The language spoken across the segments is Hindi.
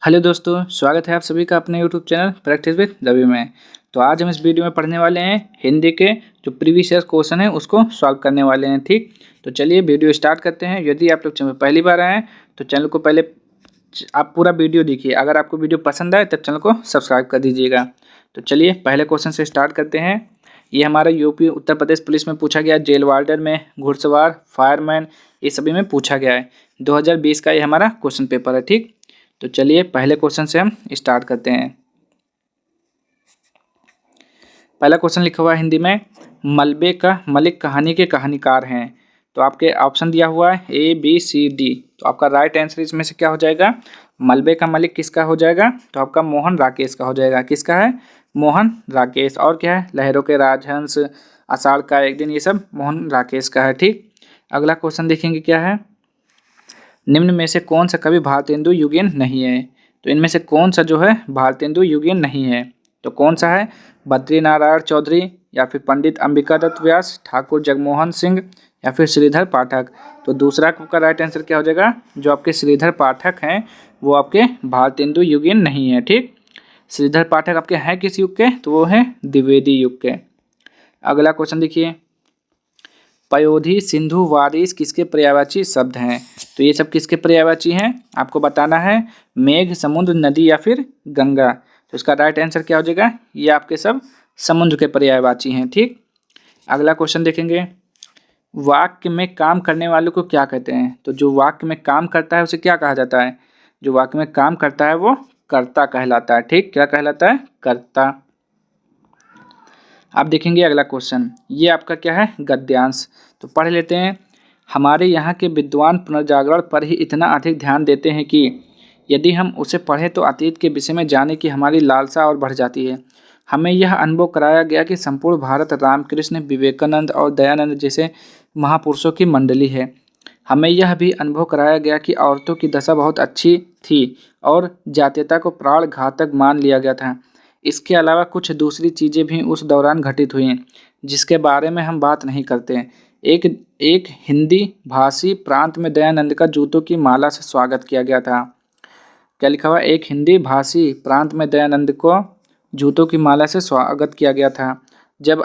हेलो दोस्तों, स्वागत है आप सभी का अपने YouTube channel practice with Ravi में। तो आज हम इस वीडियो में पढ़ने वाले हैं हिंदी के जो प्रीवियस ईयर क्वेश्चन है उसको सॉल्व करने वाले हैं। ठीक, तो चलिए वीडियो स्टार्ट करते हैं। यदि आप लोग चैनल पहली बार आए हैं तो चैनल को पहले आप पूरा वीडियो देखिए। अगर आपको वीडियो पसंद आए तब चैनल को सब्सक्राइब कर दीजिएगा। तो चलिए पहले क्वेश्चन से स्टार्ट करते हैं। ये हमारा यूपी उत्तर प्रदेश पुलिस में पूछा गया, जेल वार्डन में, घुड़सवार, फायरमैन, ये सभी में पूछा गया है। 2020 का ये हमारा क्वेश्चन पेपर है। ठीक, तो चलिए पहले क्वेश्चन से हम स्टार्ट करते हैं। पहला क्वेश्चन लिखा हुआ है हिंदी में, मलबे का मलिक कहानी के कहानीकार हैं। तो आपके ऑप्शन दिया हुआ है ए बी सी डी। तो आपका राइट आंसर इसमें से क्या हो जाएगा? मलबे का मलिक किसका हो जाएगा? तो आपका मोहन राकेश का हो जाएगा। किसका है? मोहन राकेश। और क्या है? लहरों के राजहंस, आषाढ़ का एक दिन, ये सब मोहन राकेश का है। ठीक, अगला क्वेश्चन देखेंगे क्या है। निम्न में से कौन सा कवि भारतेंदु युगेन नहीं है? तो इनमें से कौन सा जो है भारतेंदु युगेन नहीं है? तो कौन सा है? बद्रीनारायण चौधरी, या फिर पंडित अंबिका दत्त व्यास, ठाकुर जगमोहन सिंह, या फिर श्रीधर पाठक। तो दूसरा का राइट आंसर क्या हो जाएगा? जो आपके श्रीधर पाठक हैं वो आपके भारतेंदु युगेन नहीं है। ठीक, श्रीधर पाठक आपके हैं किस युग के? तो वो है द्विवेदी युग के। अगला क्वेश्चन देखिए, पयोधी, सिंधु, वारिस किसके पर्यायवाची शब्द हैं? तो ये सब किसके पर्यायवाची हैं आपको बताना है। मेघ, समुद्र, नदी, या फिर गंगा। तो इसका राइट आंसर क्या हो जाएगा? ये आपके सब समुद्र के पर्यायवाची हैं। ठीक, अगला क्वेश्चन देखेंगे, वाक्य में काम करने वालों को क्या कहते हैं? तो जो वाक्य में काम करता है उसे क्या कहा जाता है? जो वाक्य में काम करता है वो कर्ता कहलाता है। ठीक, क्या कहलाता है? कर्ता। आप देखेंगे अगला क्वेश्चन, ये आपका क्या है? गद्यांश। तो पढ़ लेते हैं। हमारे यहाँ के विद्वान पुनर्जागरण पर ही इतना अधिक ध्यान देते हैं कि यदि हम उसे पढ़ें तो अतीत के विषय में जानने की हमारी लालसा और बढ़ जाती है। हमें यह अनुभव कराया गया कि संपूर्ण भारत रामकृष्ण, विवेकानंद और दयानंद जैसे महापुरुषों की मंडली है। हमें यह भी अनुभव कराया गया कि औरतों की दशा बहुत अच्छी थी और जातीयता को प्राण घातक मान लिया गया था। इसके अलावा कुछ दूसरी चीज़ें भी उस दौरान घटित हुई जिसके बारे में हम बात नहीं करते। एक एक हिंदी भाषी प्रांत में दयानंद का जूतों की माला से स्वागत किया गया था। क्या लिखा हुआ? एक हिंदी भाषी प्रांत में दयानंद को जूतों की माला से स्वागत किया गया था। जब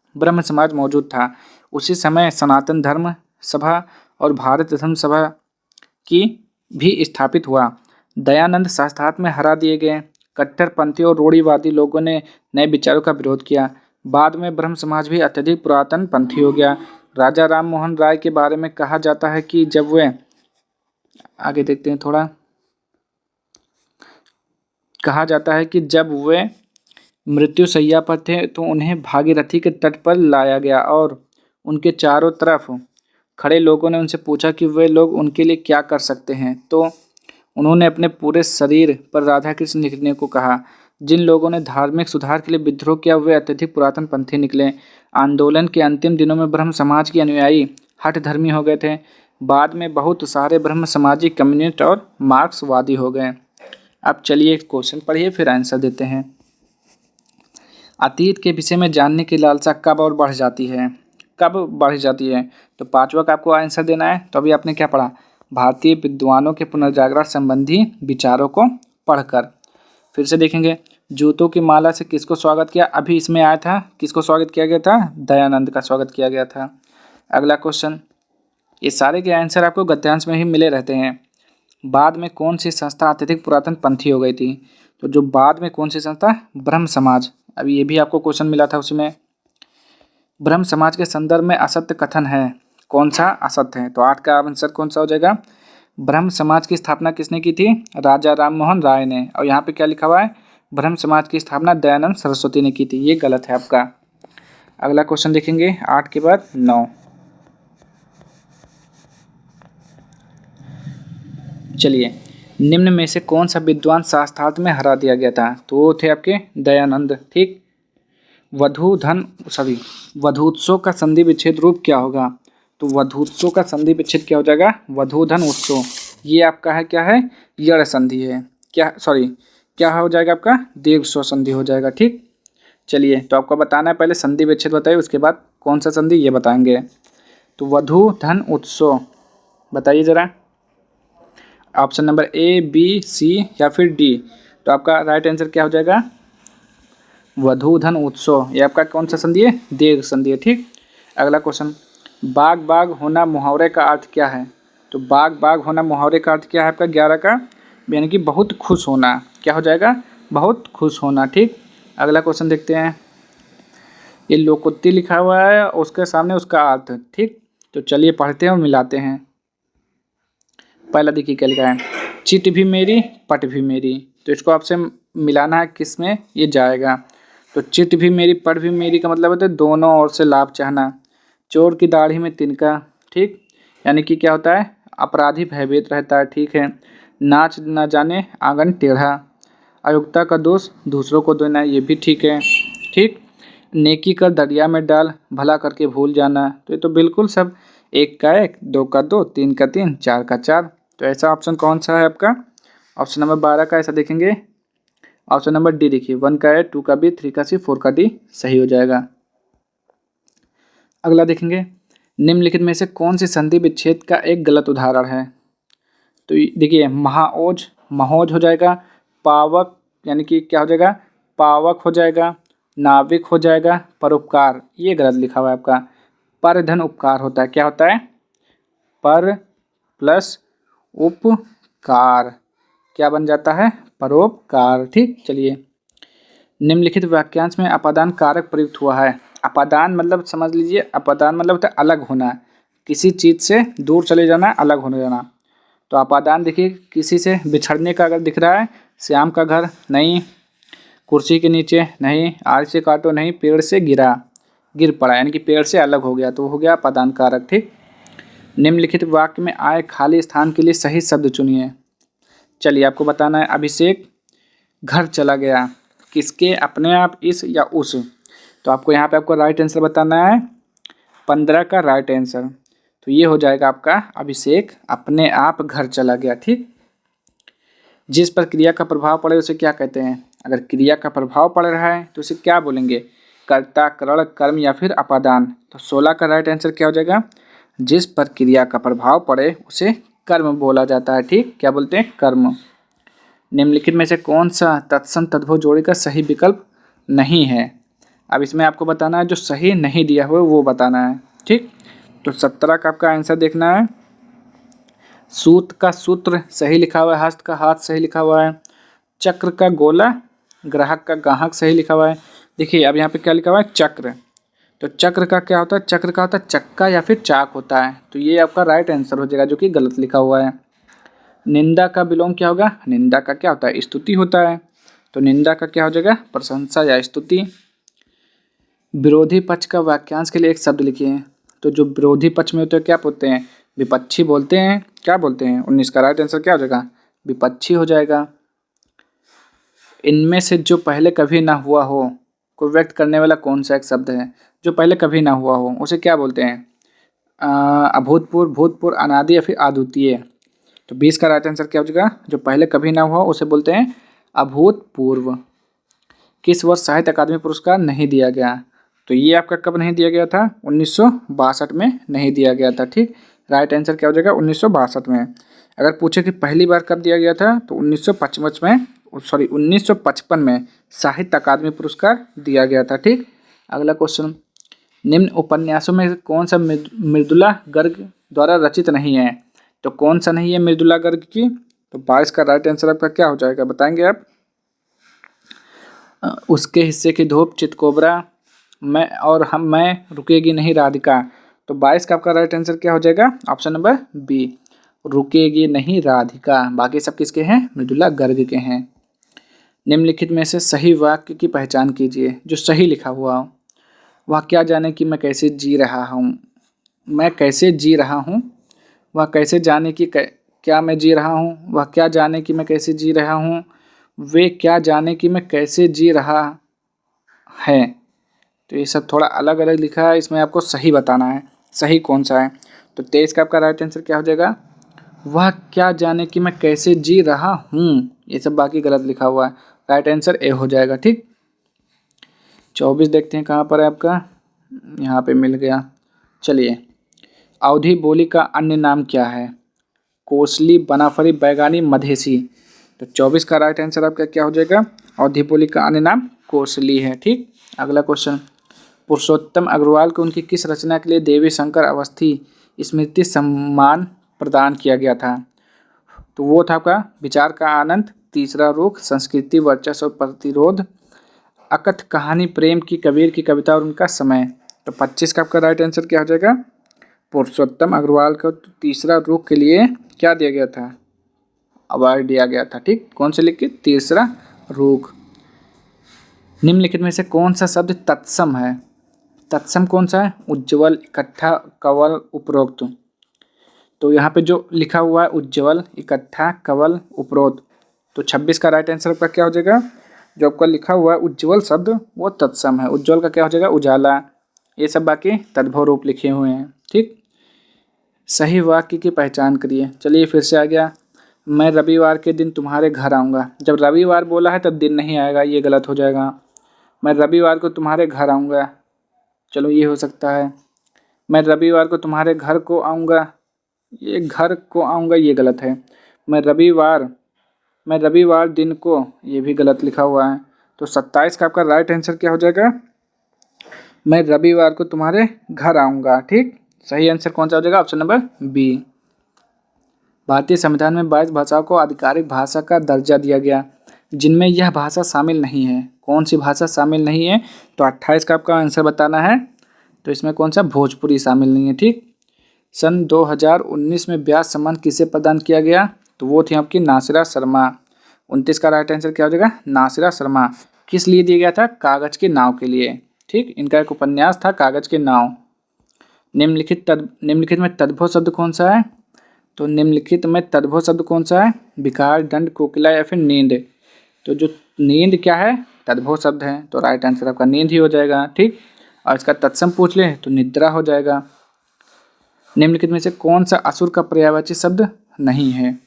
ब्रह्म समाज मौजूद था, उसी समय सनातन धर्म सभा और भारत धर्म सभा की भी स्थापित हुआ। दयानंद शास्त्रार्थ में हरा दिए गए। कट्टरपंथी और रूढ़िवादी लोगों ने नए विचारों का विरोध किया। बाद में ब्रह्म समाज भी अत्यधिक पुरातन पंथी हो गया। राजा राम मोहन राय के बारे में कहा जाता है कि जब वे आगे देखते हैं थोड़ा, कहा जाता है कि जब वे मृत्यु शैया पर थे तो उन्हें भागीरथी के तट पर लाया गया और उनके चारों तरफ खड़े लोगों ने उनसे पूछा कि वे लोग उनके लिए क्या कर सकते हैं। तो उन्होंने अपने पूरे शरीर पर राधा कृष्ण लिखने को कहा। जिन लोगों ने धार्मिक सुधार के लिए विद्रोह किया वे अत्यधिक पुरातन पंथी निकले। आंदोलन के अंतिम दिनों में ब्रह्म समाज के अनुयायी हठ धर्मी हो गए थे। बाद में बहुत सारे ब्रह्म समाजी कम्युनिस्ट और मार्क्सवादी हो गए। अब चलिए क्वेश्चन पढ़िए फिर आंसर देते हैं। अतीत के विषय में जानने की लालसा कब और बढ़ जाती है? कब बढ़ जाती है? तो पांचवा का आपको आंसर देना है। तो अभी आपने क्या पढ़ा? भारतीय विद्वानों के पुनर्जागरण संबंधी विचारों को पढ़कर। फिर से देखेंगे, जूतों की माला से किसको स्वागत किया? अभी इसमें आया था, किसको स्वागत किया गया था? दयानंद का स्वागत किया गया था। अगला क्वेश्चन, ये सारे के आंसर आपको गद्यांश में ही मिले रहते हैं। बाद में कौन सी संस्था अत्यधिक पुरातन पंथी हो गई थी? तो जो बाद में कौन सी संस्था? ब्रह्म समाज। अभी ये भी आपको क्वेश्चन मिला था उसी में। ब्रह्म समाज के संदर्भ में असत्य कथन है। कौन सा असत्य है? तो 8 का आंसर कौन सा हो जाएगा? ब्रह्म समाज की स्थापना किसने की थी? राजा राम मोहन राय ने। और यहाँ पे क्या लिखा हुआ है? ब्रह्म समाज की स्थापना दयानंद सरस्वती ने की थी। ये गलत है आपका। अगला क्वेश्चन देखेंगे 8 के बाद 9। चलिए, निम्न में से कौन सा विद्वान शास्त्रार्थ में हरा दिया गया था? तो वो थे आपके दयानंद। ठीक, वधूत्सव का संधि विच्छेद रूप क्या होगा? तो वधूत्सव का संधि विच्छेद क्या हो जाएगा? वधूधन उत्सव। ये आपका है क्या है? यड़ संधि है। क्या हो जाएगा आपका? दीर्घ स्व संधि हो जाएगा। ठीक, चलिए तो आपको बताना है, पहले संधि विच्छेद बताइए, उसके बाद कौन सा संधि ये बताएंगे। तो वधू धन उत्सव, बताइए ज़रा। ऑप्शन नंबर ए, बी, सी या फिर डी। तो आपका राइट आंसर क्या हो जाएगा? वधू धन उत्सव। ये आपका कौन सा संधि है? दीर्घ संधि है। ठीक। अगला क्वेश्चन, बाग बाग होना मुहावरे का अर्थ क्या है? तो बाग बाग होना मुहावरे का अर्थ क्या है आपका 11 का? यानी कि बहुत खुश होना। क्या हो जाएगा? बहुत खुश होना। ठीक। अगला क्वेश्चन देखते हैं। ये लोकोक्ति लिखा हुआ है, उसके सामने उसका अर्थ। ठीक। तो चलिए पढ़ते हैं और मिलाते हैं। पहला देखिए क्या लिखा है, चिट भी मेरी पट भी मेरी। तो इसको आपसे मिलाना है, किस में ये जाएगा? तो चिट भी मेरी पट भी मेरी का मतलब होता है दोनों ओर से लाभ चाहना। चोर की दाढ़ी में तिनका। ठीक। यानी कि क्या होता है? अपराधी भयभीत रहता है। ठीक है। नाच न जाने आंगन टेढ़ा। अयोग्यता का दोष दूसरों को देना, ये भी ठीक है। ठीक। नेकी कर दरिया में डाल, भला करके भूल जाना। तो ये तो बिल्कुल सब, एक का एक, दो का दो, तीन का तीन, चार का चार। तो ऐसा ऑप्शन कौन सा है आपका? ऑप्शन नंबर 12 का ऐसा देखेंगे। ऑप्शन नंबर डी देखिए, 1 का है, 2 का बी, 3 का सी, 4 का डी सही हो जाएगा। अगला देखेंगे, निम्नलिखित में से कौन सी संधि विच्छेद का एक गलत उदाहरण है? तो देखिए, महाओज महोज हो जाएगा। पावक यानी कि क्या हो जाएगा? पावक हो जाएगा। नाविक हो जाएगा। परोपकार, ये गलत लिखा हुआ है आपका। पर धन उपकार होता है। क्या होता है? पर प्लस उपकार, क्या बन जाता है? परोपकार। ठीक। चलिए, निम्नलिखित वाक्यांश में अपादान कारक प्रयुक्त हुआ है। अपादान मतलब समझ लीजिए, अपादान मतलब होता है अलग होना, किसी चीज़ से दूर चले जाना, अलग होने जाना। तो अपादान देखिए, किसी से बिछड़ने का अगर दिख रहा है, श्याम का घर नहीं, कुर्सी के नीचे नहीं, आग से काटो नहीं, पेड़ से गिर पड़ा, यानी कि पेड़ से अलग हो गया, तो हो गया अपादान कारक। ठीक। निम्नलिखित वाक्य में आए खाली स्थान के लिए सही शब्द चुनिए। चलिए, आपको बताना है, अभिषेक घर चला गया, किसके? अपने आप, इस या उस? तो आपको यहाँ पे आपको राइट आंसर बताना है, 15 का राइट आंसर। तो ये हो जाएगा आपका, अभिषेक अपने आप घर चला गया। ठीक। जिस पर क्रिया का प्रभाव पड़े उसे क्या कहते हैं? अगर क्रिया का प्रभाव पड़ रहा है तो उसे क्या बोलेंगे? कर्ता, करण, कर्म या फिर अपादान। तो 16 का राइट आंसर क्या हो जाएगा? जिस पर क्रिया का प्रभाव पड़े उसे कर्म बोला जाता है। ठीक। क्या बोलते हैं? कर्म। निम्नलिखित में से कौन सा तत्सम तद्भव जोड़ी का सही विकल्प नहीं है? अब इसमें आपको बताना है, जो सही नहीं दिया हुआ है वो बताना है। ठीक। तो 17 का आपका आंसर देखना है। सूत का सूत्र सही लिखा हुआ है, हस्त का हाथ सही लिखा हुआ है, चक्र का गोला, ग्राहक का गाहक सही लिखा हुआ है। देखिए, अब यहाँ पे क्या लिखा हुआ है? चक्र। तो चक्र का क्या होता है? चक्र का होता है चक्का या फिर चाक होता है। तो ये आपका राइट आंसर हो जाएगा, जो कि गलत लिखा हुआ है। निंदा का विलोम क्या होगा? निंदा का क्या होता है? स्तुति होता है। तो निंदा का क्या हो जाएगा? प्रशंसा या स्तुति। विरोधी पक्ष का वाक्यांश के लिए एक शब्द लिखिए। तो जो विरोधी पक्ष में होते हैं क्या बोलते हैं? विपक्षी बोलते हैं। क्या बोलते हैं? 19 का राइट आंसर क्या हो जाएगा? विपक्षी हो जाएगा। इनमें से जो पहले कभी ना हुआ हो को व्यक्त करने वाला कौन सा एक शब्द है? जो पहले कभी ना हुआ हो उसे क्या बोलते हैं? अभूतपूर्व, भूतपूर्व, अनादि या फिर अद्वितीय। तो 20 का राइट आंसर क्या हो जाएगा? जो पहले कभी ना हुआ उसे बोलते हैं अभूतपूर्व। किस वर्ष साहित्य अकादमी पुरस्कार नहीं दिया गया? तो ये आपका कब नहीं दिया गया था? 1962 में नहीं दिया गया था। ठीक। राइट आंसर क्या हो जाएगा? 1962 में। अगर पूछे कि पहली बार कब दिया गया था, तो 1955 में साहित्य अकादमी पुरस्कार दिया गया था। ठीक। अगला क्वेश्चन, निम्न उपन्यासों में कौन सा मृदुला गर्ग द्वारा रचित नहीं है? तो कौन सा नहीं है मृदुला गर्ग की? तो 22 का राइट आंसर आपका क्या हो जाएगा, बताएंगे आप? उसके हिस्से की धूप, चितकोबरा, मैं रुकेगी नहीं राधिका। तो 22 का आपका राइट आंसर क्या हो जाएगा? ऑप्शन नंबर बी, रुकेगी नहीं राधिका। बाकी सब किसके हैं? मृदुला गर्ग के हैं। निम्नलिखित में से सही वाक्य की पहचान कीजिए, जो सही लिखा हुआ हो। वह क्या जाने कि मैं कैसे जी रहा हूँ, मैं कैसे जी रहा हूँ। वह कैसे जाने कि क्या मैं जी रहा हूँ, वह क्या जाने कि मैं कैसे जी रहा हूँ, वे क्या जाने कि मैं कैसे जी रहा है। तो ये सब थोड़ा अलग अलग लिखा है, इसमें आपको सही बताना है, सही कौन सा है। तो 23 का आपका राइट आंसर क्या हो जाएगा? वह क्या जाने कि मैं कैसे जी रहा हूँ। ये सब बाकी गलत लिखा हुआ है, राइट आंसर ए हो जाएगा। ठीक। 24 देखते हैं कहाँ पर है आपका, यहाँ पे मिल गया। चलिए, अवधी बोली का अन्य नाम क्या है? कोसली, बनाफरी, बैगानी, मधेसी। तो 24 का राइट आंसर आपका क्या हो जाएगा? अवधी बोली का अन्य नाम कोसली है। ठीक, अगला क्वेश्चन। पुरुषोत्तम अग्रवाल को उनकी किस रचना के लिए देवी शंकर अवस्थी स्मृति सम्मान प्रदान किया गया था? तो वो था आपका विचार का आनंद, तीसरा रुख, संस्कृति, वर्चस्व और प्रतिरोध, अकथ कहानी, प्रेम की, कबीर की कविता और उनका समय। तो 25 का आपका राइट आंसर क्या हो जाएगा? पुरुषोत्तम अग्रवाल को तीसरा रुख के लिए क्या दिया गया था? अवार्ड दिया गया था। ठीक, कौन से लिख के? तीसरा रुख। निम्नलिखित में से कौन सा शब्द तत्सम है? तत्सम कौन सा है? उज्ज्वल, इकट्ठा, कवल, उपरोक्त। तो यहाँ पे जो लिखा हुआ है उज्ज्वल, इकट्ठा, कवल, उपरोक्त, तो 26 का राइट आंसर आपका क्या हो जाएगा? जो आपका लिखा हुआ है उज्ज्वल शब्द वो तत्सम है। उज्ज्वल का क्या हो जाएगा? उजाला। ये सब बाकी तद्भव रूप लिखे हुए हैं। ठीक, सही वाक्य की पहचान करिए। चलिए फिर से आ गया। मैं रविवार के दिन तुम्हारे घर आऊँगा। जब रविवार बोला है तब दिन नहीं आएगा, ये गलत हो जाएगा। मैं रविवार को तुम्हारे घर आऊँगा, चलो ये हो सकता है। मैं रविवार को तुम्हारे घर को आऊँगा, ये घर को आऊँगा ये गलत है। मैं रविवार दिन को, ये भी गलत लिखा हुआ है। तो 27 का आपका राइट आंसर क्या हो जाएगा? मैं रविवार को तुम्हारे घर आऊँगा। ठीक, सही आंसर कौन सा हो जाएगा? Option number B. भारतीय संविधान में 22 भाषाओं को आधिकारिक भाषा का दर्जा दिया गया, जिनमें यह भाषा शामिल नहीं है। कौन सी भाषा शामिल नहीं है? तो 28 का आपका आंसर बताना है। तो इसमें कौन सा? भोजपुरी शामिल नहीं है। ठीक, सन 2019 में व्यास सम्मान किसे प्रदान किया गया? तो वो थी आपकी नासिरा शर्मा। 29 का राइट आंसर क्या हो जाएगा? नासिरा शर्मा। किस लिए दिया गया था? कागज के नाव के लिए। ठीक, इनका एक उपन्यास था कागज के नाव। निम्नलिखित में तद्भव शब्द कौन सा है? तो निम्नलिखित में तद्भव शब्द कौन सा है? विकार, दंड, कोकिला या फिर नींद। तो जो नींद क्या है? तद्भव शब्द है, तो राइट आंसर आपका नींद ही हो जाएगा। ठीक, और इसका तत्सम पूछ ले तो निद्रा हो जाएगा। निम्नलिखित में से कौन सा असुर का पर्यायवाची शब्द नहीं है?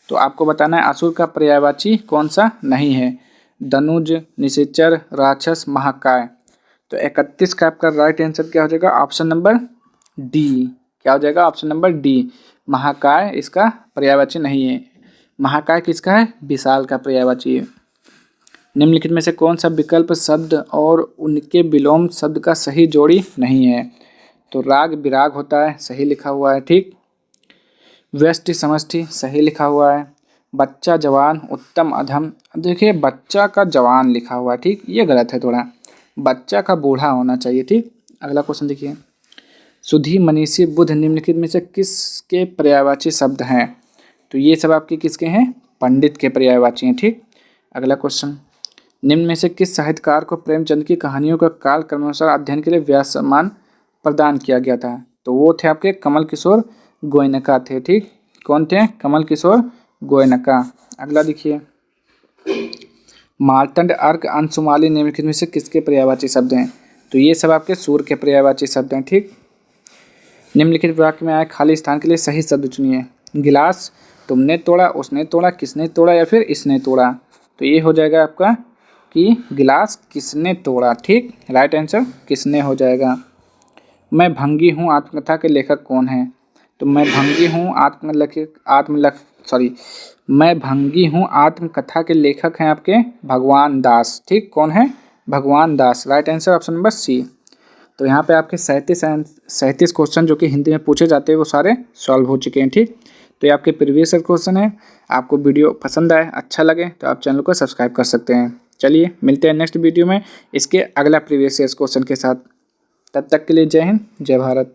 तो आपको बताना है असुर का पर्यायवाची कौन सा नहीं है। दनुज, निशाचर, राक्षस, महाकाय। तो 31 का आपका राइट आंसर क्या हो जाएगा? Option number D. क्या हो जाएगा? ऑप्शन नंबर डी, महाकाय इसका पर्यायवाची नहीं है। महाकाय किसका है? विशाल का पर्यायवाची है। निम्नलिखित में से कौन सा विकल्प शब्द और उनके विलोम शब्द का सही जोड़ी नहीं है? तो राग विराग होता है, सही लिखा हुआ है। ठीक, व्यष्टि समष्टि, सही लिखा हुआ है। बच्चा, जवान, उत्तम, अधम। देखिए बच्चा का जवान लिखा हुआ है। ठीक, ये गलत है थोड़ा, बच्चा का बूढ़ा होना चाहिए। ठीक, अगला क्वेश्चन देखिए। सुधी, मनीषी, बुद्ध निम्नलिखित में से किसके पर्यायवाची शब्द हैं? तो ये सब आपके किसके हैं? पंडित के पर्यायवाची हैं। ठीक, अगला क्वेश्चन। निम्न में से किस साहित्यकार को प्रेमचंद की कहानियों का काल क्रमानुसार अध्ययन के लिए व्यास सम्मान प्रदान किया गया था? तो वो थे आपके कमल किशोर गोयनका थे। ठीक, कौन थे? कमल किशोर गोयनका। अगला देखिए। मार्तंड, अर्क, अंशुमाली निम्नलिखित में से किसके पर्यायवाची शब्द हैं? तो ये सब आपके सूर्य के पर्यायवाची शब्द हैं। ठीक, निम्नलिखित वाक्य में आए खाली स्थान के लिए सही शब्द चुनिए। गिलास, तुमने तोड़ा, उसने तोड़ा, किसने तोड़ा या फिर इसने तोड़ा। तो ये हो जाएगा आपका कि गिलास किसने तोड़ा। ठीक, राइट आंसर किसने हो जाएगा। मैं भंगी हूँ आत्मकथा के लेखक कौन है? तो मैं भंगी हूँ मैं भंगी हूँ आत्मकथा के लेखक हैं आपके भगवान दास। ठीक, कौन है? Bhagwan Das. Right answer option number C. तो यहाँ पे आपके 37 क्वेश्चन जो कि हिंदी में पूछे जाते हैं वो सारे सॉल्व हो चुके हैं। ठीक, तो ये आपके प्रीवियस क्वेश्चन है। आपको वीडियो पसंद आए, अच्छा लगे तो आप चैनल को सब्सक्राइब कर सकते हैं। चलिए मिलते हैं नेक्स्ट वीडियो में इसके अगला प्रीवियस क्वेश्चन के साथ। तब तक के लिए जय हिंद, जय भारत।